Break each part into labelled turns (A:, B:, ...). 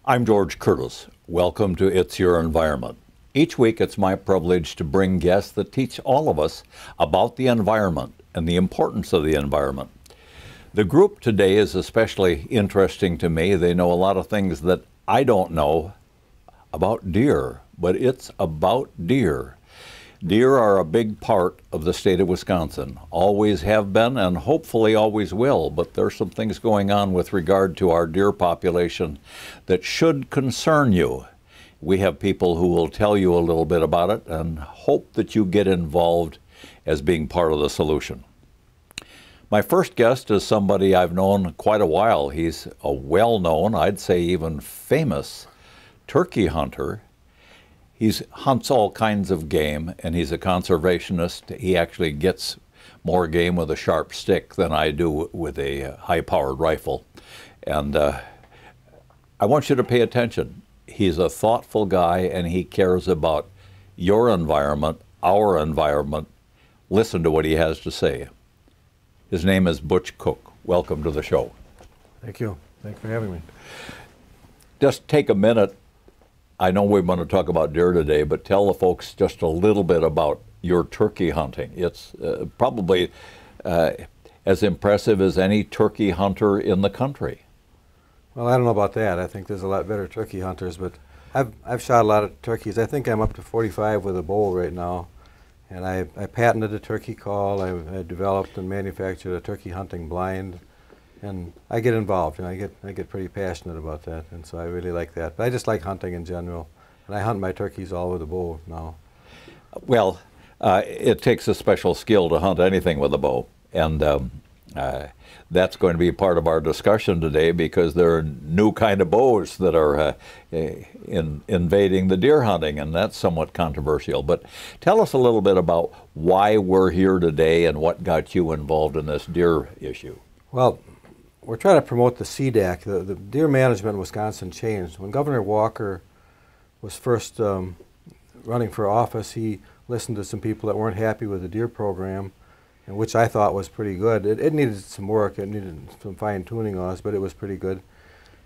A: I'm George Curtis. Welcome to It's Your Environment. Each week it's my privilege to bring guests that teach all of us about the environment and the importance of the environment. The group today is especially interesting to me. They know a lot of things that I don't know about deer, but it's about deer. Deer are a big part of the state of Wisconsin, always have been and hopefully always will, but there's some things going on with regard to our deer population that should concern you. We have people who will tell you a little bit about it and hope that you get involved as being part of the solution. My first guest is somebody I've known quite a while. He's a well-known, I'd say even famous, turkey hunter. He hunts all kinds of game, and he's a conservationist. He actually gets more game with a sharp stick than I do with a high-powered rifle. And I want you to pay attention. He's a thoughtful guy, and he cares about your environment, our environment. Listen to what he has to say. His name is Butch Koch. Welcome to the show.
B: Thank you. Thanks for having me.
A: Just take a minute. I know we're going to talk about deer today, but tell the folks just a little bit about your turkey hunting. It's probably as impressive as any turkey hunter in the country.
B: Well, I don't know about that. I think there's a lot better turkey hunters, but I've shot a lot of turkeys. I think I'm up to 45 with a bow right now, and I patented a turkey call. I developed and manufactured a turkey hunting blind, and I get involved, and I get pretty passionate about that, and so I really like that. But I just like hunting in general, and I hunt my turkeys all with a bow now.
A: Well, it takes a special skill to hunt anything with a bow, and that's going to be part of our discussion today because there are new kind of bows that are invading the deer hunting, and that's somewhat controversial. But tell us a little bit about why we're here today and what got you involved in this deer issue.
B: Well, we're trying to promote the CDAC. The deer management in Wisconsin changed. When Governor Walker was first running for office, he listened to some people that weren't happy with the deer program, and which I thought was pretty good. It needed some work. It needed some fine-tuning on us, but it was pretty good.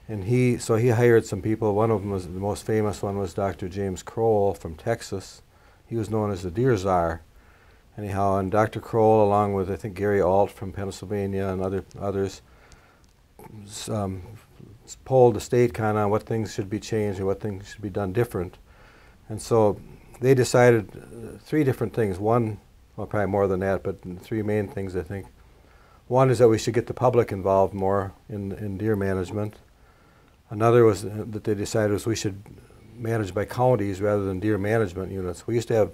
B: And so he hired some people. One of them was, the most famous one was Dr. James Kroll from Texas. He was known as the deer czar. Anyhow, and Dr. Kroll, along with I think Gary Alt from Pennsylvania and others, polled the state kind of on what things should be changed and what things should be done different. And so they decided three different things. One, well, probably more than that, but three main things, I think. One is that we should get the public involved more in deer management. Another was that they decided was we should manage by counties rather than deer management units. We used to have,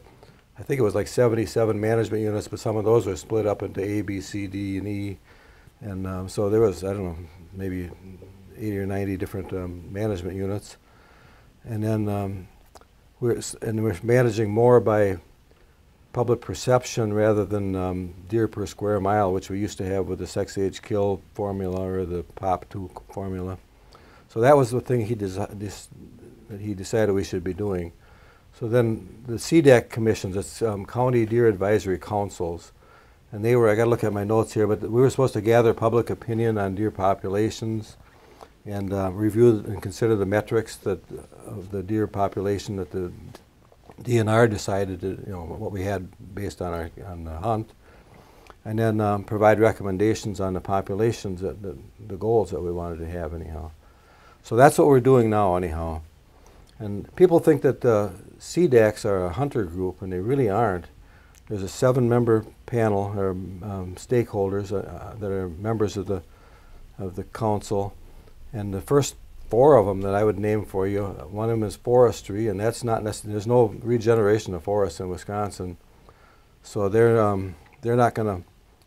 B: I think it was like 77 management units, but some of those were split up into A, B, C, D, and E. And so there was, I don't know, maybe 80 or 90 different management units. And then we're managing more by public perception rather than deer per square mile, which we used to have with the sex age kill formula or the POP2 formula. So that was the thing that he decided we should be doing. So then the CDAC commissions, it's County Deer Advisory Councils, and they were, I got to look at my notes here, but we were supposed to gather public opinion on deer populations and review and consider the metrics of the deer population that the DNR decided, what we had based on the hunt, and then provide recommendations on the populations, the goals that we wanted to have anyhow. So that's what we're doing now anyhow. And people think that the CDACs are a hunter group, and they really aren't. There's a 7-member panel, or stakeholders that are members of the council, and the first 4 of them that I would name for you, one of them is forestry, and that's not necessarily, there's no regeneration of forests in Wisconsin, so they're not going to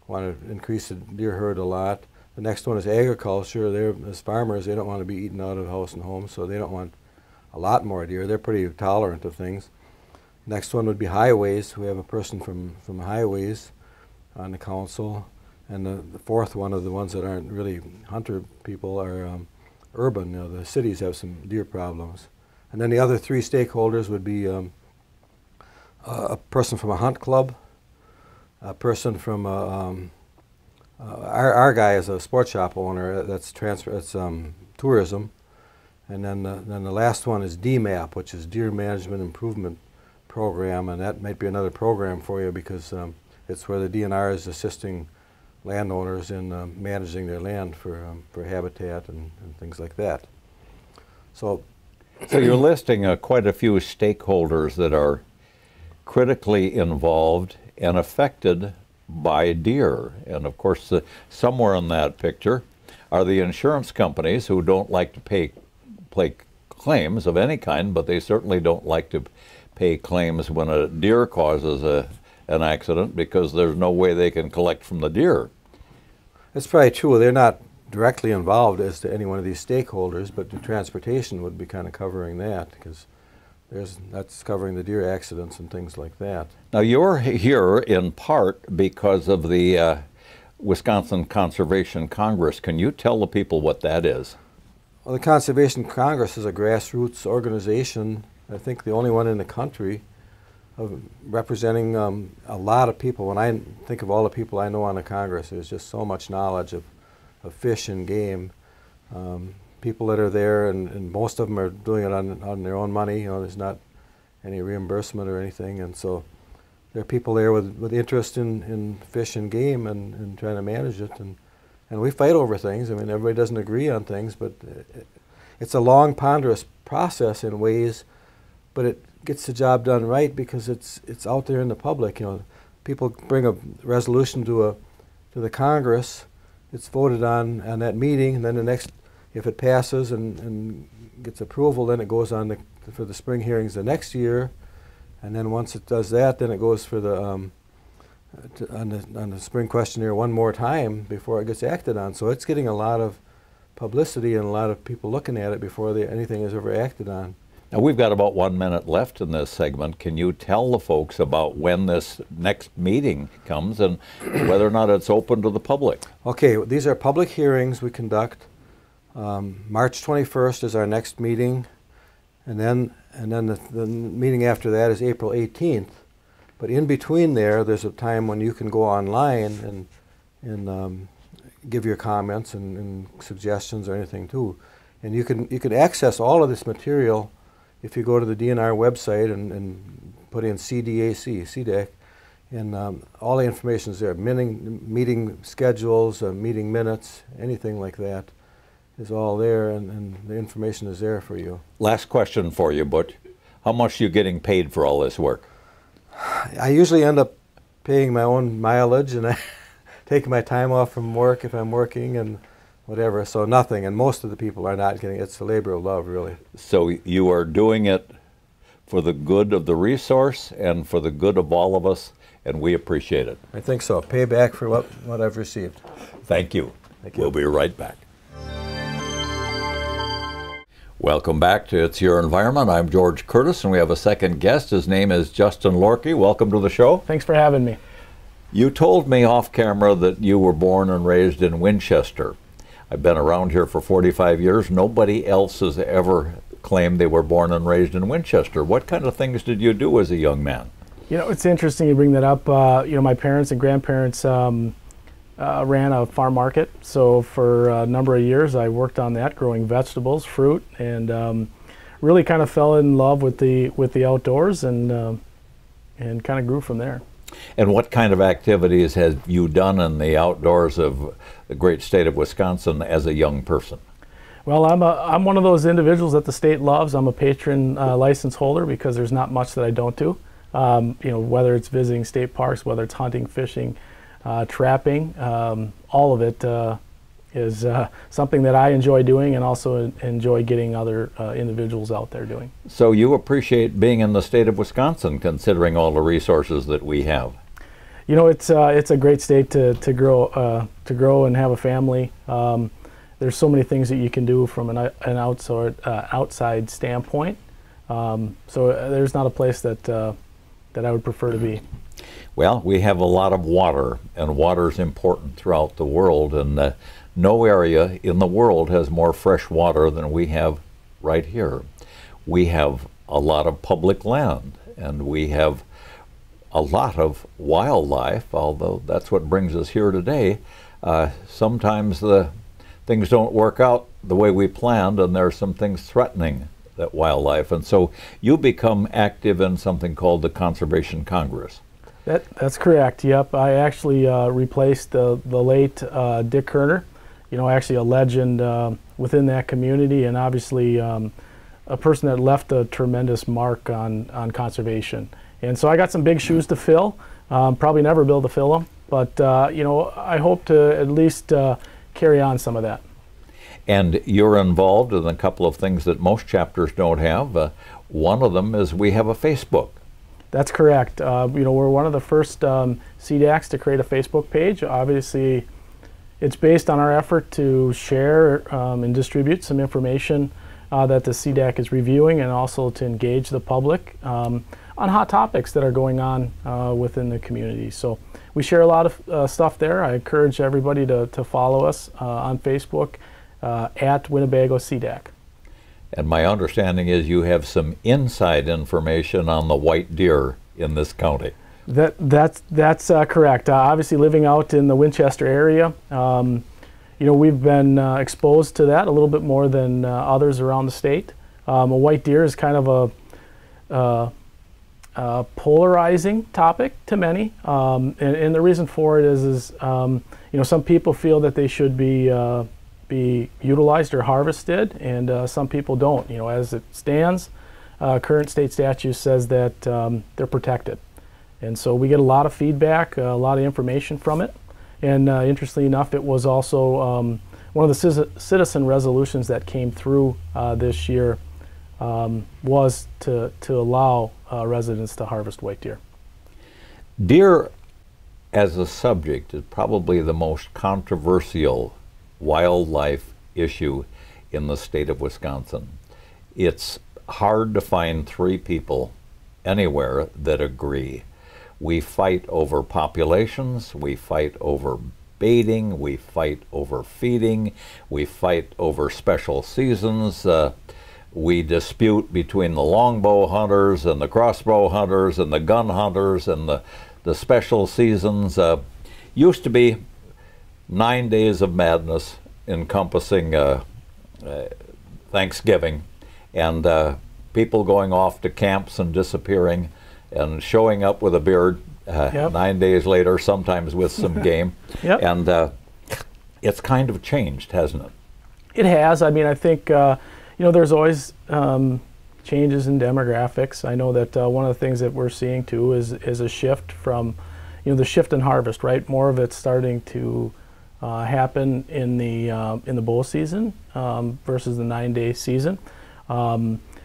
B: want to increase the deer herd a lot. The next one is agriculture. As farmers, they don't want to be eaten out of house and home, so they don't want a lot more deer. They're pretty tolerant of things. Next one would be highways. We have a person from highways on the council, and the fourth one of the ones that aren't really hunter people are urban. The cities have some deer problems. And then the other 3 stakeholders would be a person from a hunt club, a person from our guy is a sports shop owner. That's tourism, And then the last one is DMAP, which is Deer Management Improvement Program, and that might be another program for you because it's where the DNR is assisting landowners in managing their land for habitat and things like that. So
A: you're listing quite a few stakeholders that are critically involved and affected by deer. And of course, somewhere in that picture are the insurance companies who don't like to pay claims of any kind, but they certainly don't like to pay claims when a deer causes an accident because there's no way they can collect from the deer.
B: That's probably true. They're not directly involved as to any one of these stakeholders, but the transportation would be kind of covering that because that's covering the deer accidents and things like that.
A: Now you're here in part because of the Wisconsin Conservation Congress. Can you tell the people what that is?
B: Well, the Conservation Congress is a grassroots organization, I think the only one in the country, of representing a lot of people. When I think of all the people I know on the Congress, there's just so much knowledge of fish and game. People that are there, and most of them are doing it on their own money. You know, there's not any reimbursement or anything, and so there are people there with interest in fish and game and trying to manage it. And we fight over things. I mean, everybody doesn't agree on things, but it's a long, ponderous process in ways, but it gets the job done right because it's out there in the public. You know, people bring a resolution to the Congress, it's voted on that meeting, and then the next, if it passes and gets approval, then it goes on for the spring hearings the next year, and then once it does that, then it goes for the on the spring questionnaire one more time before it gets acted on. So it's getting a lot of publicity and a lot of people looking at it before anything is ever acted on.
A: Now we've got about 1 minute left in this segment. Can you tell the folks about when this next meeting comes and whether or not it's open to the public?
B: Okay, these are public hearings we conduct. March 21st is our next meeting, and then the meeting after that is April 18th. But in between there's a time when you can go online and give your comments and suggestions or anything too. And you can access all of this material if you go to the DNR website and put in CDAC, and all the information is there. Meeting schedules, meeting minutes, anything like that is all there, and the information is there for you.
A: Last question for you, Butch. How much are you getting paid for all this work?
B: I usually end up paying my own mileage, and I taking my time off from work if I'm working and whatever, so nothing. And most of the people are not getting it. It's a labor of love, really.
A: So you are doing it for the good of the resource and for the good of all of us, and we appreciate it.
B: I think so. Pay back for what I've received.
A: Thank you.
B: Thank you.
A: We'll be right back. Welcome back to It's Your Environment. I'm George Curtis, and we have a second guest. His name is Justin Loehrke. Welcome to the show.
C: Thanks for having me.
A: You told me off camera that you were born and raised in Winchester. I've been around here for 45 years. Nobody else has ever claimed they were born and raised in Winchester. What kind of things did you do as a young man?
C: You know, it's interesting you bring that up. You know, my parents and grandparents ran a farm market, so for a number of years I worked on that, growing vegetables, fruit, and really kind of fell in love with the outdoors, and kind of grew from there.
A: And what kind of activities have you done in the outdoors of the great state of Wisconsin as a young person?
C: Well, I'm one of those individuals that the state loves. I'm a patron license holder because there's not much that I don't do. You know, whether it's visiting state parks, whether it's hunting, fishing, trapping, all of it is something that I enjoy doing, and also enjoy getting other individuals out there doing.
A: So you appreciate being in the state of Wisconsin, considering all the resources that we have?
C: You know, it's a great state to grow and have a family. There's so many things that you can do from an outside standpoint. So there's not a place that I would prefer to be.
A: Well, we have a lot of water, and water is important throughout the world, and no area in the world has more fresh water than we have right here. We have a lot of public land, and we have a lot of wildlife, although that's what brings us here today. Sometimes the things don't work out the way we planned, and there are some things threatening that wildlife. And so you become active in something called the Conservation Congress.
C: That's correct. Yep, I actually replaced the late Dick Kerner, actually a legend within that community, and obviously a person that left a tremendous mark on conservation. And so I got some big shoes to fill. Probably never be able to fill them, but I hope to at least carry on some of that.
A: And you're involved in a couple of things that most chapters don't have. One of them is we have a Facebook.
C: That's correct. We're one of the first CDACs to create a Facebook page. Obviously, it's based on our effort to share and distribute some information that the CDAC is reviewing, and also to engage the public on hot topics that are going on within the community. So we share a lot of stuff there. I encourage everybody to follow us on Facebook at Winnebago CDAC.
A: And my understanding is you have some inside information on the white deer in this county.
C: That's correct. Obviously, living out in the Winchester area, we've been exposed to that a little bit more than others around the state. A white deer is kind of a polarizing topic to many, and the reason for it is some people feel that they should be utilized or harvested, and some people don't. As it stands, current state statute says that they're protected. And so we get a lot of feedback, a lot of information from it. And interestingly enough, it was also one of the citizen resolutions that came through this year was to allow residents to harvest white deer.
A: Deer as a subject is probably the most controversial wildlife issue in the state of Wisconsin. It's hard to find three people anywhere that agree. We fight over populations, we fight over baiting, we fight over feeding, we fight over special seasons, we dispute between the longbow hunters and the crossbow hunters and the gun hunters and the special seasons. Used to be 9 days of madness encompassing Thanksgiving, and people going off to camps and disappearing and showing up with a beard
C: Yep.
A: 9 days later, sometimes with some game.
C: Yep.
A: And it's kind of changed, hasn't it?
C: It has. I mean, I think, there's always changes in demographics. I know that one of the things that we're seeing too is a shift from, the shift in harvest, right? More of it's starting to happen in the bow season versus the 9-day season.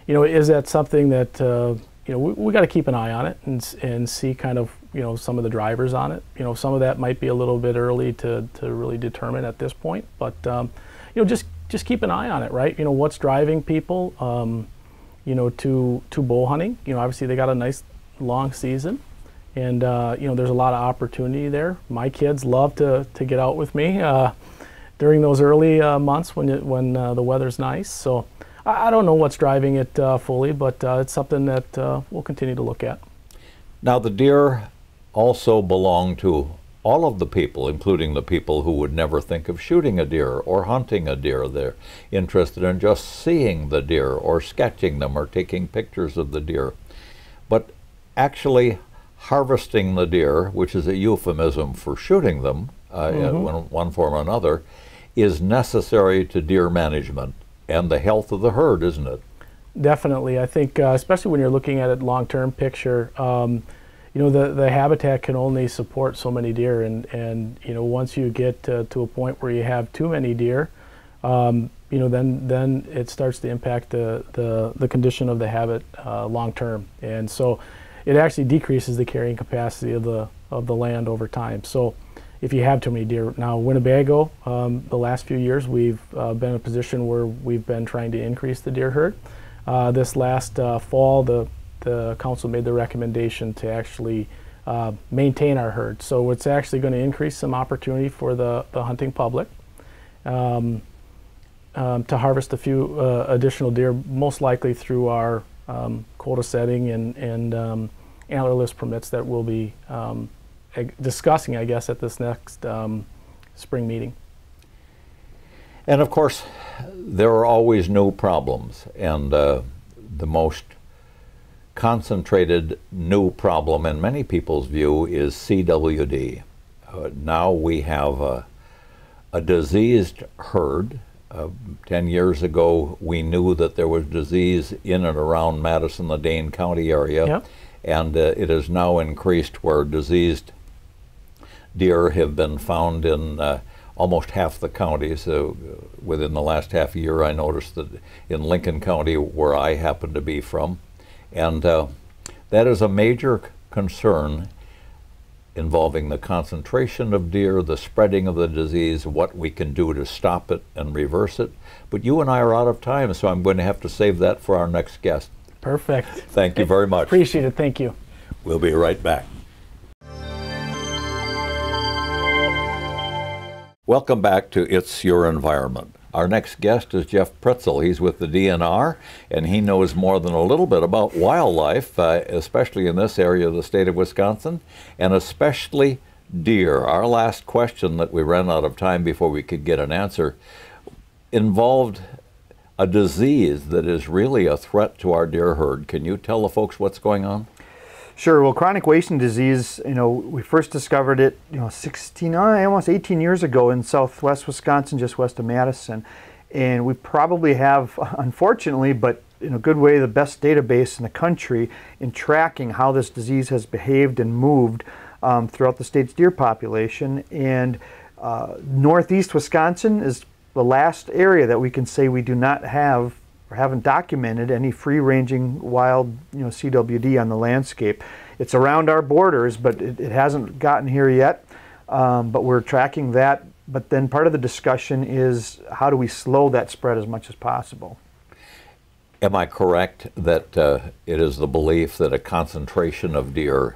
C: Is that something that we got to keep an eye on it and see kind of some of the drivers on it. Some of that might be a little bit early to really determine at this point, but just keep an eye on it, right? What's driving people to bow hunting. Obviously they got a nice long season, and there's a lot of opportunity there. My kids love to get out with me during those early months when the weather's nice. So I don't know what's driving it fully, but it's something that we'll continue to look at.
A: Now, the deer also belong to all of the people, including the people who would never think of shooting a deer or hunting a deer. They're interested in just seeing the deer or sketching them or taking pictures of the deer. But actually harvesting the deer, which is a euphemism for shooting them in one form or another, is necessary to deer management and the health of the herd, isn't it?
C: Definitely. I think, especially when you're looking at it long-term picture, the habitat can only support so many deer, and once you get to a point where you have too many deer, then it starts to impact the condition of the habit long-term, and so it actually decreases the carrying capacity of the land over time. So if you have too many deer. Now, Winnebago, the last few years, we've been in a position where we've been trying to increase the deer herd. This last fall, the council made the recommendation to actually maintain our herd. So it's actually going to increase some opportunity for the hunting public to harvest a few additional deer, most likely through our quota setting and antlerless permits that we'll be discussing, I guess, at this next spring meeting.
A: And of course, there are always new problems, and the most concentrated new problem in many people's view is CWD. Now we have a diseased herd. 10 years ago, we knew that there was disease in and around Madison, the Dane County area,
C: Yep.
A: and it has now increased where diseased deer have been found in almost half the counties. Within the last half year, I noticed that in Lincoln County, where I happen to be from, and that is a major concern involving the concentration of deer, the spreading of the disease, what we can do to stop it and reverse it. But you and I are out of time, so I'm going to have to save that for our next guest.
C: Perfect.
A: Thank you very much.
C: Appreciate it. Thank you.
A: We'll be right back. Welcome back to It's Your Environment. Our next guest is Jeff Pretzel. He's with the DNR, and he knows more than a little bit about wildlife, especially in this area of the state of Wisconsin, and especially deer. Our last question that we ran out of time before we could get an answer involved a disease that is really a threat to our deer herd. Can you tell the folks what's going on?
D: Sure. Well, chronic wasting disease, we first discovered it, almost 18 years ago in southwest Wisconsin, just west of Madison. And we probably have, unfortunately, but in a good way, the best database in the country in tracking how this disease has behaved and moved throughout the state's deer population. And northeast Wisconsin is the last area that we can say we do not have or haven't documented any free-ranging wild CWD on the landscape. It's around our borders, but it hasn't gotten here yet. But we're tracking that. But then part of the discussion is how do we slow that spread as much as possible?
A: Am I correct that it is the belief that a concentration of deer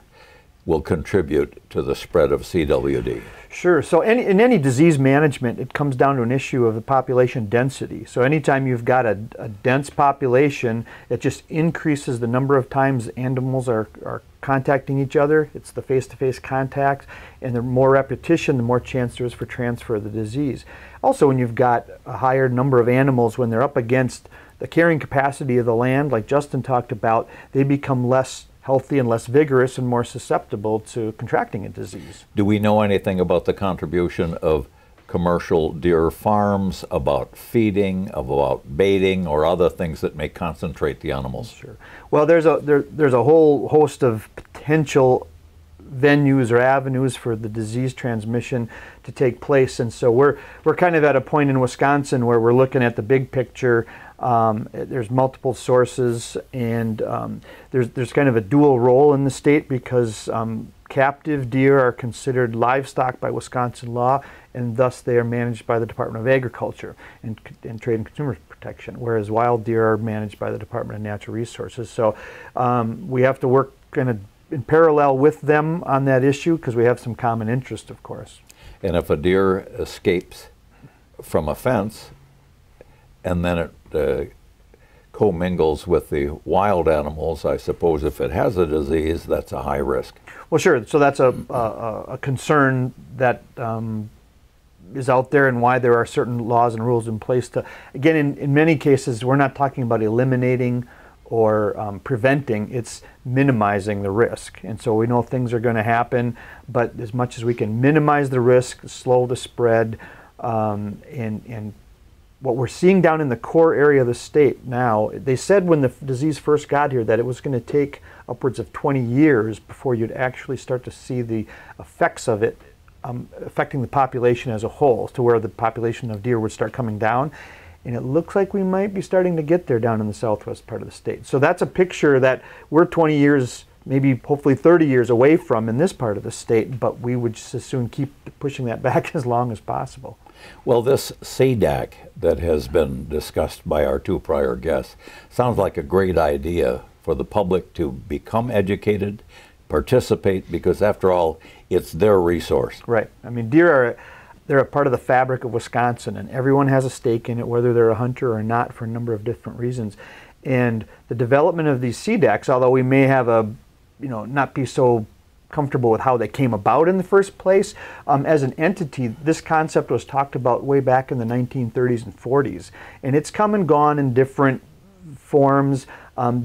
A: will contribute to the spread of CWD?
D: Sure. So in any disease management, it comes down to an issue of the population density. So anytime you've got a dense population, it just increases the number of times animals are contacting each other. It's the face-to-face contact, and the more repetition, the more chance there is for transfer of the disease. Also, when you've got a higher number of animals, when they're up against the carrying capacity of the land, like Justin talked about, they become less healthy and less vigorous and more susceptible to contracting a disease.
A: Do we know anything about the contribution of commercial deer farms, about feeding, about baiting, or other things that may concentrate the animals?
D: Sure. Well, there's a whole host of potential venues or avenues for the disease transmission to take place, and so we're kind of at a point in Wisconsin where we're looking at the big picture. There's multiple sources, and there's kind of a dual role in the state because captive deer are considered livestock by Wisconsin law, and thus they are managed by the Department of Agriculture and Trade and Consumer Protection, whereas wild deer are managed by the Department of Natural Resources. So we have to work kind of in parallel with them on that issue because we have some common interest, of course.
A: And if a deer escapes from a fence and then it commingles with the wild animals, I suppose if it has a disease, that's a high risk.
D: Well, sure. So that's a concern that is out there, and why there are certain laws and rules in place to, again, in many cases, we're not talking about eliminating or preventing, it's minimizing the risk. And so we know things are going to happen, but as much as we can minimize the risk, slow the spread, and what we're seeing down in the core area of the state now, they said when the disease first got here that it was going to take upwards of 20 years before you'd actually start to see the effects of it affecting the population as a whole, to where the population of deer would start coming down. And it looks like we might be starting to get there down in the southwest part of the state. So that's a picture that we're 20 years, maybe hopefully 30 years away from in this part of the state, but we would just as soon keep pushing that back as long as possible.
A: Well, this CDAC that has been discussed by our two prior guests sounds like a great idea for the public to become educated, participate, because after all, it's their resource.
D: Right. I mean, deer they're a part of the fabric of Wisconsin, and everyone has a stake in it, whether they're a hunter or not, for a number of different reasons. And the development of these CDACs, although we may have not be so comfortable with how they came about in the first place. As an entity, this concept was talked about way back in the 1930s and 40s, and it's come and gone in different forms.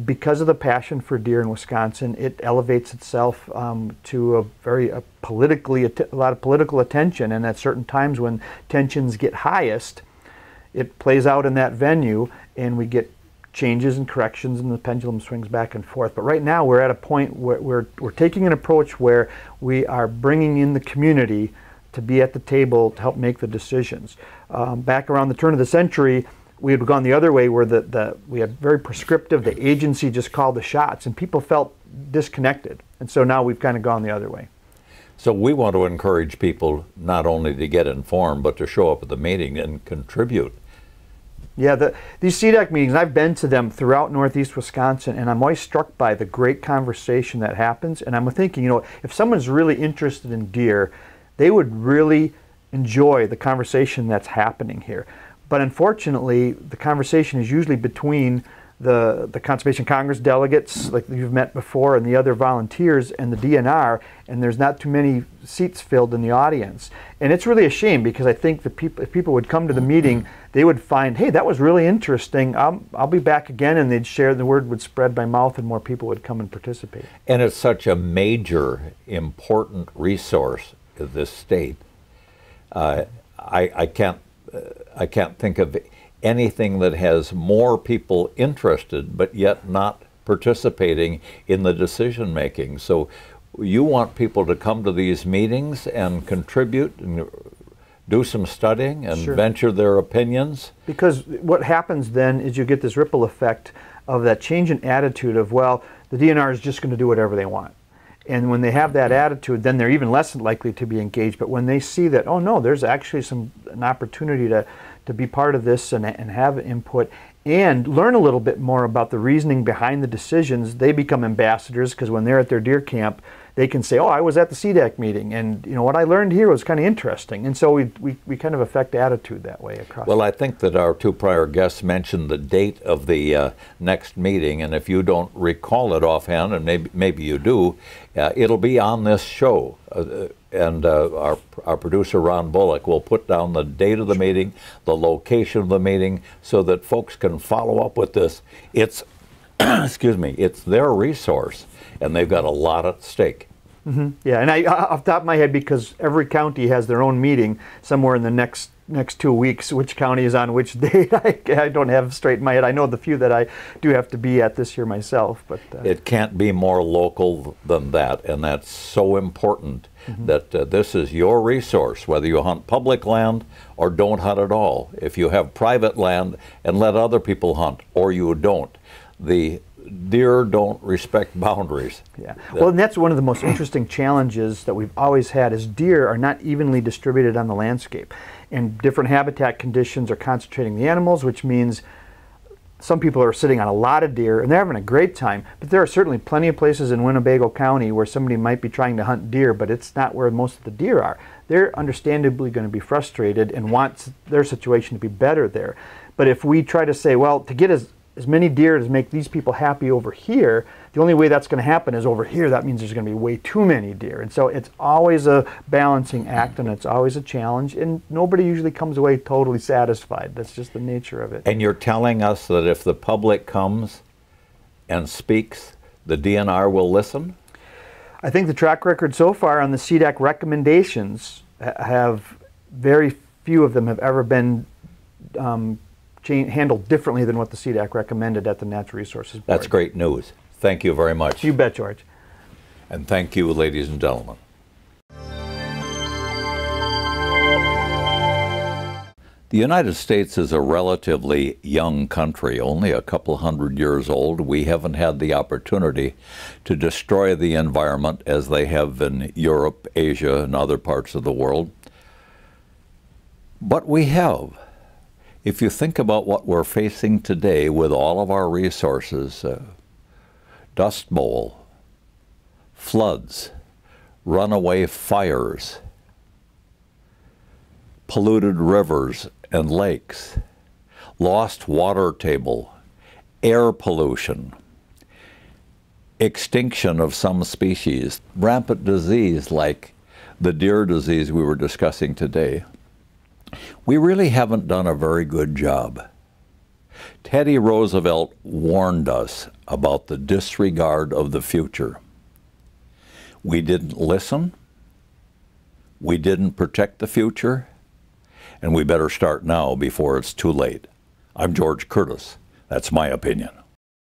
D: Because of the passion for deer in Wisconsin, it elevates itself to a lot of political attention, and at certain times when tensions get highest, it plays out in that venue, and we get changes and corrections, and the pendulum swings back and forth. But right now we're at a point where we're taking an approach where we are bringing in the community to be at the table to help make the decisions. Back around the turn of the century, we had gone the other way where we had very prescriptive, the agency just called the shots, and people felt disconnected. And so now we've kind of gone the other way.
A: So we want to encourage people not only to get informed, but to show up at the meeting and contribute.
D: Yeah, these CDAC meetings, I've been to them throughout Northeast Wisconsin, and I'm always struck by the great conversation that happens. And I'm thinking, if someone's really interested in deer, they would really enjoy the conversation that's happening here. But unfortunately, the conversation is usually between the Conservation Congress delegates, like you've met before, and the other volunteers, and the DNR, and there's not too many seats filled in the audience. And it's really a shame, because I think if people would come to the meeting, they would find, hey, that was really interesting, I'll be back again, and they'd share, the word would spread by mouth, and more people would come and participate.
A: And it's such a major, important resource of this state. I can't think of anything that has more people interested but yet not participating in the decision making. So you want people to come to these meetings and contribute and do some studying and
D: Sure.
A: venture their opinions?
D: Because what happens then is you get this ripple effect of that change in attitude of, well, the DNR is just going to do whatever they want. And when they have that attitude, then they're even less likely to be engaged. But when they see that, oh no, there's actually an opportunity to be part of this and have input and learn a little bit more about the reasoning behind the decisions, they become ambassadors, because when they're at their deer camp, they can say, oh, I was at the CDAC meeting, and what I learned here was kind of interesting. And so we kind of affect attitude that way across.
A: Well, I think that our two prior guests mentioned the date of the next meeting, and if you don't recall it offhand, and maybe you do, it'll be on this show. And our producer, Ron Bullock, will put down the date of the meeting, the location of the meeting, so that folks can follow up with this. It's, excuse me, it's their resource, and they've got a lot at stake.
D: Mm-hmm. Yeah, and off the top of my head, because every county has their own meeting somewhere in the next 2 weeks, which county is on which date, I don't have straight in my head. I know the few that I do have to be at this year myself. But
A: it can't be more local than that, and that's so important. Mm-hmm. That this is your resource, whether you hunt public land or don't hunt at all. If you have private land and let other people hunt, or you don't, the deer don't respect boundaries.
D: Yeah. Well, and that's one of the most interesting challenges that we've always had, is deer are not evenly distributed on the landscape. And different habitat conditions are concentrating the animals, which means some people are sitting on a lot of deer and they're having a great time, but there are certainly plenty of places in Winnebago County where somebody might be trying to hunt deer, but it's not where most of the deer are. They're understandably going to be frustrated and want their situation to be better there. But if we try to say, well, to get as many deer to make these people happy over here, the only way that's going to happen is over here. That means there's going to be way too many deer. And so it's always a balancing act, and it's always a challenge, and nobody usually comes away totally satisfied. That's just the nature of it.
A: And you're telling us that if the public comes and speaks, the DNR will listen?
D: I think the track record so far on the CDAC recommendations have, very few of them have ever been handled differently than what the CDAC recommended at the Natural Resources Board.
A: That's great news. Thank you very much.
D: You bet, George.
A: And thank you, ladies and gentlemen. The United States is a relatively young country, only a couple hundred years old. We haven't had the opportunity to destroy the environment as they have in Europe, Asia, and other parts of the world. But we have. If you think about what we're facing today with all of our resources, Dust Bowl, floods, runaway fires, polluted rivers and lakes, lost water table, air pollution. extinction of some species, rampant disease like the deer disease we were discussing today, we really haven't done a very good job. Teddy Roosevelt warned us about the disregard of the future. We didn't listen, we didn't protect the future, and we better start now before it's too late. I'm George Curtis. That's my opinion.